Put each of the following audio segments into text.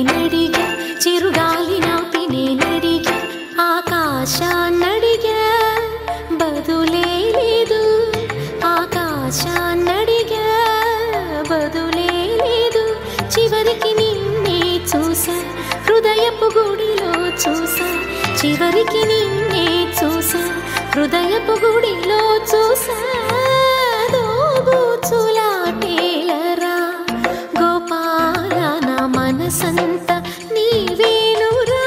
నేనడిగా చిరుగాలి నాపి నేనడిగా ఆకాశాన్నడిగా బదులే లేదు ఆకాశాన్నడిగా బదులే లేదు చివరికి నిన్నే చూసా హృదయపు గుడిలో చూసా చివరికి నిన్నే చూసా హృదయపు గుడిలో చూసా దోబూచులాటేలరా గోపాల నా మనసంత నీవేనురా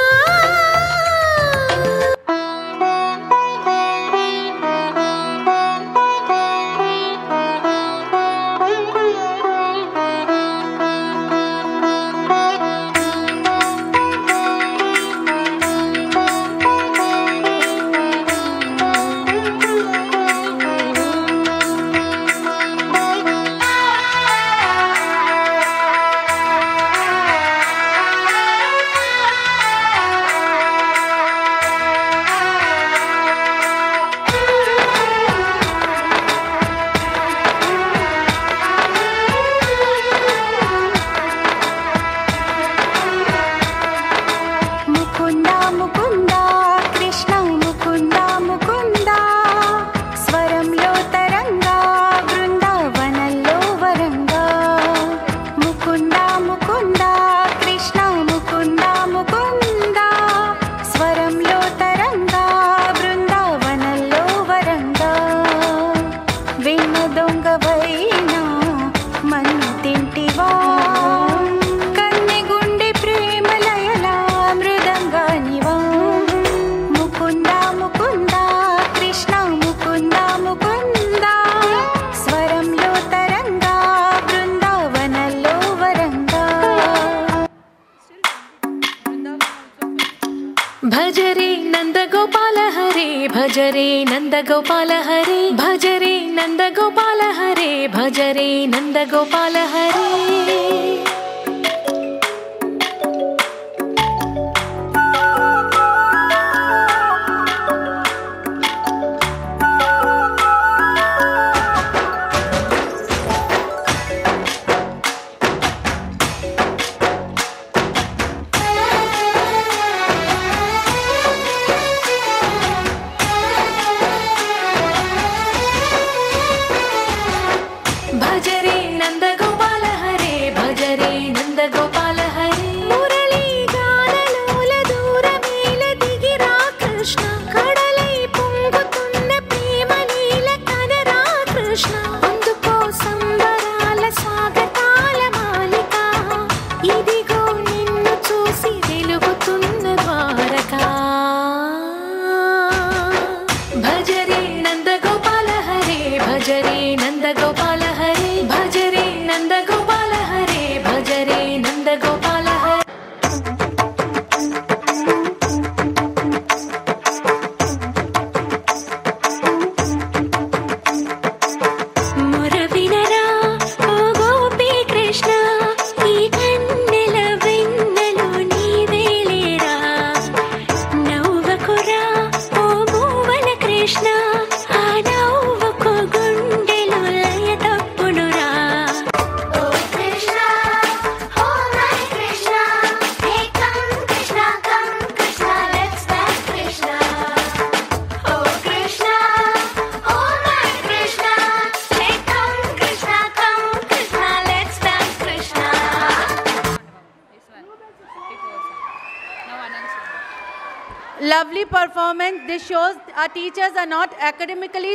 భజరే నందగోపాల హరే భజరే నందగోపాల హరే భజరే నందగోపాల హరే భజరే నందగోపాల హరే భజరే నందగోపాల హరే భజరే నందగోపాల హరే మురళీ గానలోల దూరమేల దిగిరా కృష్ణ కడలై పొంగుతున్న ప్రేమ లీల కనరా కృష్ణ అందుకో సంబరాల స్వాగతాల మాలిక ఇదిగో నిన్ను చూసి వెలుగుతున్న ద్వారకా భజరే నందగోపాల హరే భజరే నందగోపాల హరే భజరే నందగోపాల హరే భజరే నందగోపాల హరే మురవినరా ఓ గోపీ కృష్ణ ఈ కన్నెల వెన్నెలు నీవేలేరా నవ్వకురా ఓ భువన కృష్ణ ఆ నవ్వుకు గుండెలు లయ తప్పునురా oh Krishna oh my Krishna hey come Krishna let's dance Krishna oh Krishna oh my Krishna hey come Krishna let's dance Krishna Lovely performance. This shows our teachers are not academically